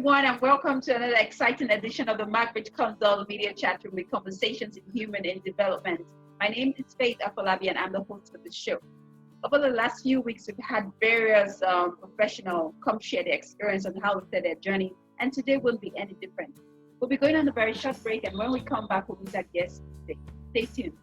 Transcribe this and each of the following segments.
everyone, and welcome to another exciting edition of the Margaret Consult Media Chat Room with Conversations in Human and Development. My name is Faith Afolabi, and I'm the host of the show. Over the last few weeks, we've had various professionals come share their experience on how to set their journey, and today won't be any different. We'll be going on a very short break, and when we come back, we'll meet our guests today. Stay tuned.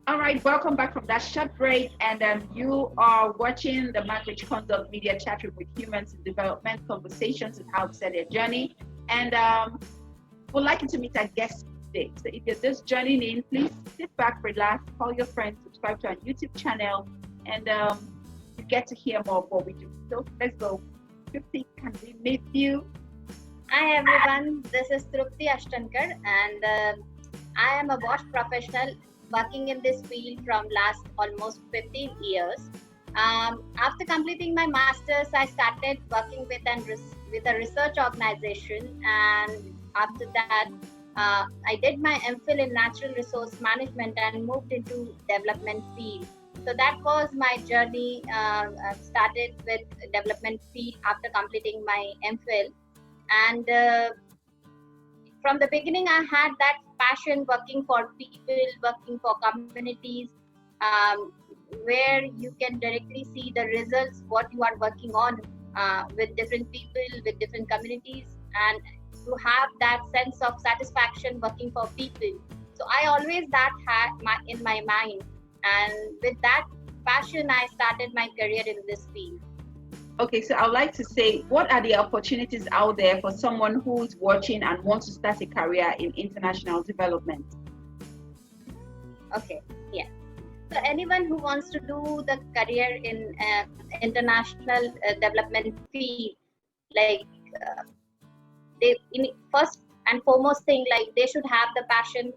All right, welcome back from that short break, and you are watching the Margaret Consult Media Chat Room with Humans in Development, Conversations on how to set their journey, and we'd like you to meet our guests today. So if you're just joining in, please sit back, relax, call your friends, subscribe to our YouTube channel, and you get to hear more of what we do. So let's go. Trupti, can we meet you? Hi everyone, this is Trupti Ashtankar, and I am a wash professional working in this field from last almost 15 years. After completing my master's, I started working with a research organization, and after that, I did my MPhil in natural resource management and moved into development field. So that was my journey. Started with development field after completing my MPhil, and from the beginning, I had that passion working for people, working for communities, where you can directly see the results, what you are working on with different people, with different communities, and to have that sense of satisfaction working for people. So I always that had in my mind, and with that passion, I started my career in this field. Okay, so I would like to say, what are the opportunities out there for someone who is watching and wants to start a career in international development? Okay, yeah. So anyone who wants to do the career in international development field, like first and foremost thing, like they should have the passion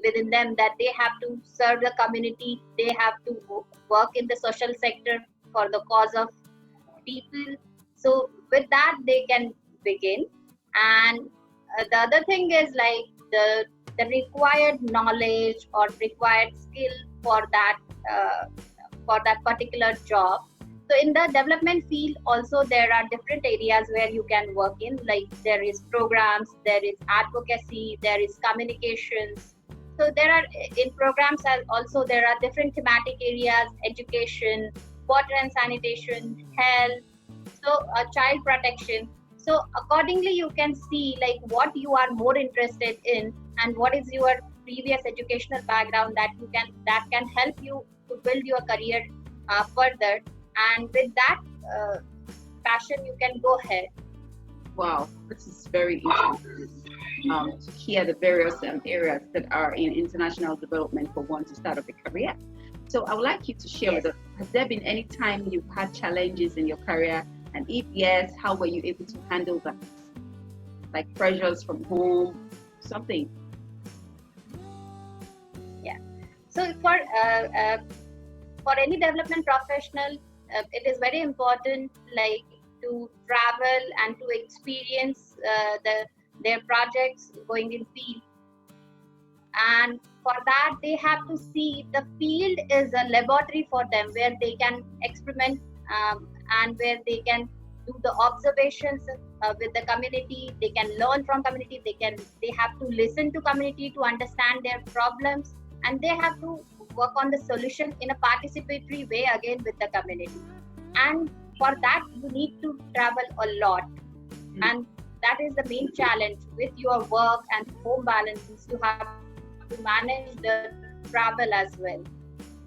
within them that they have to serve the community, they have to work in the social sector for the cause of people. So with that they can begin, and the other thing is like the required knowledge or required skill for that particular job. So in the development field also there are different areas where you can work in, like there is programs, there is advocacy, there is communications. So there are in programs also there are different thematic areas: education, water and sanitation, health, so child protection. So accordingly you can see like what you are more interested in and what is your previous educational background that can help you to build your career further, and with that passion you can go ahead. Wow, this is very interesting to hear the various areas that are in international development for one to start off a career. So I would like you to share with us, has there been any time you've had challenges in your career? And if yes, how were you able to handle that? Like pressures from home, something? Yeah. So for any development professional, it is very important like to travel and to experience their projects going in field. And for that they have to see the field is a laboratory for them where they can experiment and where they can do the observations with the community. They can learn from community, they have to listen to community to understand their problems, and they have to work on the solution in a participatory way again with the community. And for that you need to travel a lot, and that is the main challenge with your work and home balances. You have to manage the travel as well.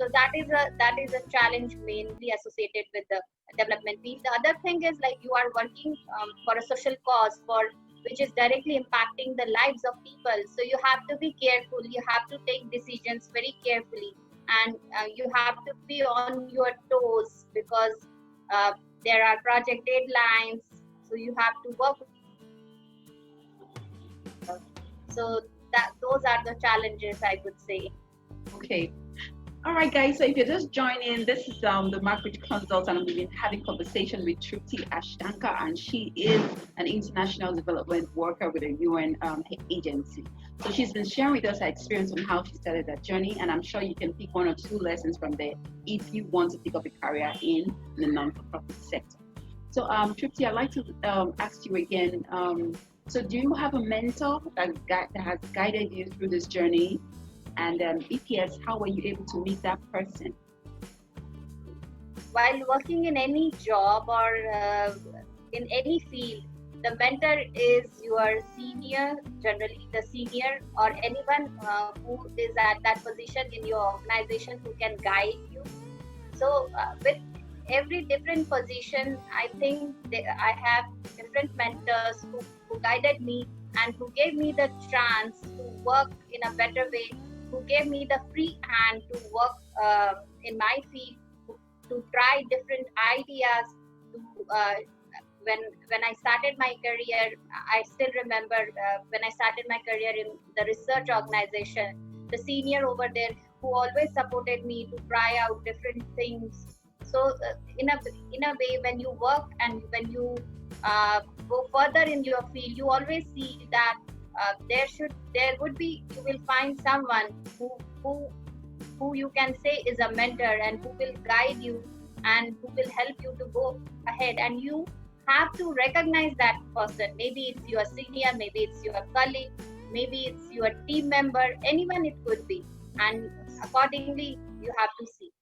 So that is a challenge mainly associated with the development field. The other thing is like you are working for a social cause which is directly impacting the lives of people. So you have to be careful, you have to take decisions very carefully, and you have to be on your toes because there are project deadlines, so you have to work. So those are the challenges, I would say. Okay. All right, guys. So if you're just joining, this is the Margaret Consult, and we've been having conversation with Trupti Ashtankar, and she is an international development worker with a UN agency. So she's been sharing with us her experience on how she started that journey, and I'm sure you can pick one or two lessons from there if you want to pick up a career in the non-for-profit sector. So Trupti, I'd like to ask you again. So do you have a mentor that has guided you through this journey? And if yes, how were you able to meet that person? While working in any job or in any field, the mentor is your senior, generally the senior, or anyone who is at that position in your organization who can guide you. So with every different position, I think I have different mentors who guided me and who gave me the chance to work in a better way, who gave me the free hand to work in my field, to try different ideas. When I started my career, I still remember when I started my career in the research organization, the senior over there who always supported me to try out different things. So in a way, when you work and when you go further in your field, you always see that you will find someone who you can say is a mentor and who will guide you and who will help you to go ahead. And you have to recognize that person. Maybe it's your senior, maybe it's your colleague, maybe it's your team member, anyone it could be. And accordingly, you have to see.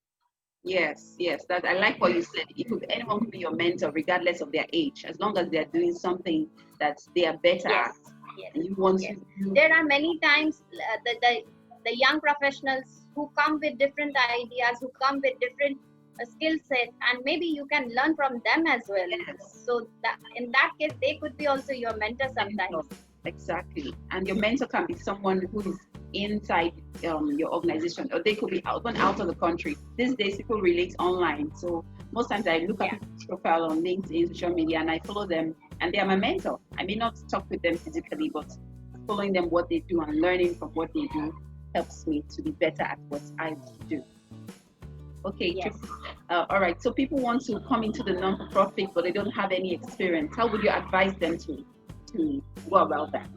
Yes, that I like what you said. Anyone could be your mentor, regardless of their age, as long as they're doing something that they are better at. Yes. And you want to. There are many times the young professionals who come with different ideas, who come with different skill set, and maybe you can learn from them as well. Yes. So in that case, they could be also your mentor sometimes. Exactly. And your mentor can be someone who is inside your organization, or they could be out of the country. These days, people relate online. So most times I look at people's profile on LinkedIn, social media, and I follow them, and they are my mentor. I may not talk with them physically, but following them, what they do and learning from what they do helps me to be better at what I do. Okay, yes. All right. So people want to come into the non-profit, but they don't have any experience. How would you advise them to go about that?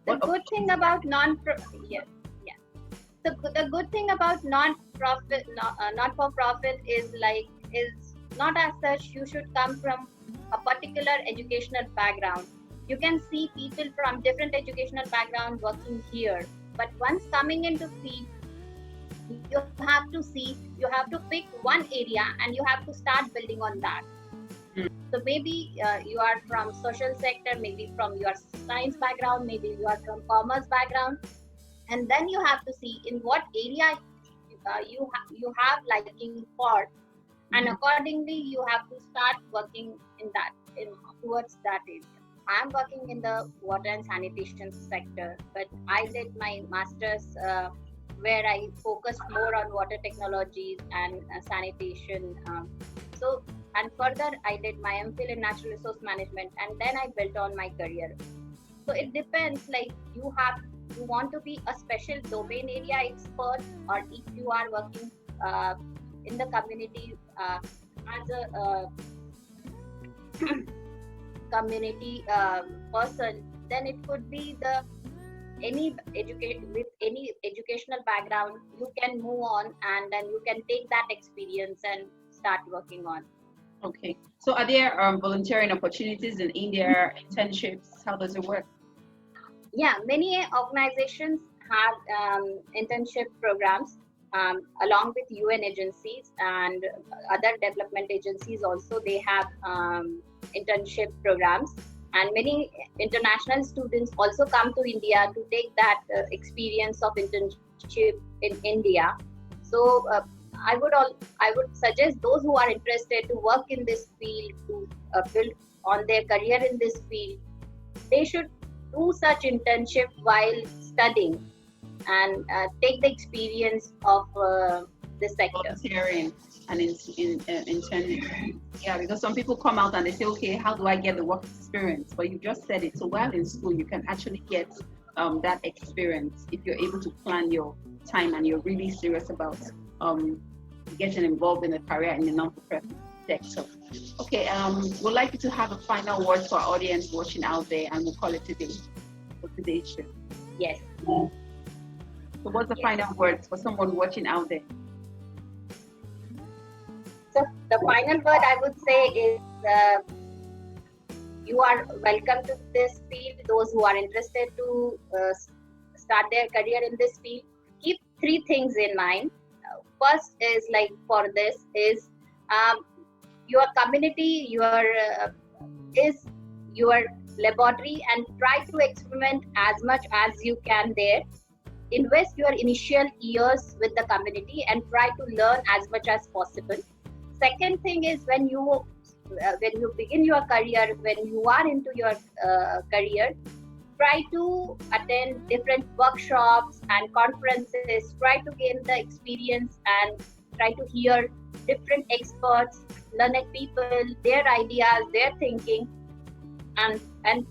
The good thing about the good thing about non-profit, not-for-profit is not as such you should come from a particular educational background. You can see people from different educational background working here, but once coming into field, you have to pick one area and you have to start building on that. So maybe you are from social sector, maybe from your science background, maybe you are from commerce background, and then you have to see in what area you have liking for, and accordingly you have to start working towards that area. I'm working in the water and sanitation sector, but I did my master's where I focused more on water technologies and sanitation. And further, I did my MPhil in natural resource management, and then I built on my career. So it depends, you want to be a special domain area expert, or if you are working in the community as a community person, then it could be any educational background. You can move on, and then you can take that experience and start working on. Okay. So are there volunteering opportunities in India, internships? How does it work? Yeah, many organizations have internship programs along with UN agencies and other development agencies also. They have internship programs, and many international students also come to India to take that experience of internship in India. So I would suggest those who are interested to work in this field, to build on their career in this field, they should do such internship while studying and take the experience of the sector. Volunteering and interning. Yeah, because some people come out and they say, okay, how do I get the work experience? But you just said it. So while in school, you can actually get that experience if you're able to plan your time and you're really serious about getting involved in a career in the non-profit sector. Okay, we'd like you to have a final word for our audience watching out there, and we'll call it today for today's show. Yes. So what's the final words for someone watching out there? So the final word I would say is you are welcome to this field. Those who are interested to start their career in this field, keep three things in mind. First is like for this is your community, is your laboratory, and try to experiment as much as you can there. Invest your initial years with the community and try to learn as much as possible. Second thing is when you begin your career, when you are into your career, try to attend different workshops and conferences. Try to gain the experience and try to hear different experts, learned people, their ideas, their thinking. And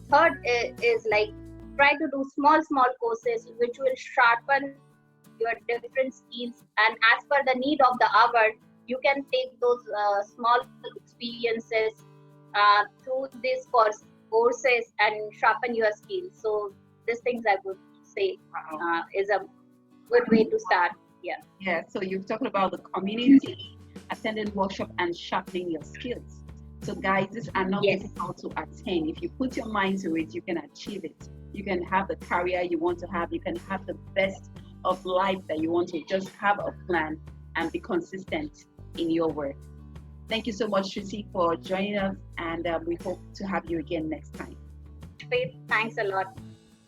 third is like try to do small courses which will sharpen your different skills, and as per the need of the hour you can take those small experiences through these courses and sharpen your skills. So these things I would say is a good way to start. Yeah, so you're talking about the community, attending workshop and sharpening your skills. So guys, these are not difficult to attain. If you put your mind to it, you can achieve it. You can have the career you want to have. You can have the best of life that you want to. Just have a plan and be consistent in your work. Thank you so much, Trupti, for joining us, and we hope to have you again next time. Faith, thanks a lot.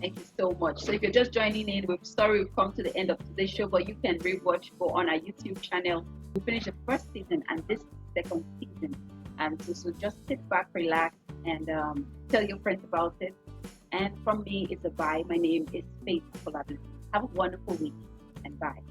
Thank you so much. So if you're just joining in, we're sorry we've come to the end of today's show, but you can rewatch, go on our YouTube channel. We finished the first season and this second season. And so just sit back, relax, and tell your friends about it. And from me, it's a bye. My name is Faith Kolabili. Have a wonderful week, and bye.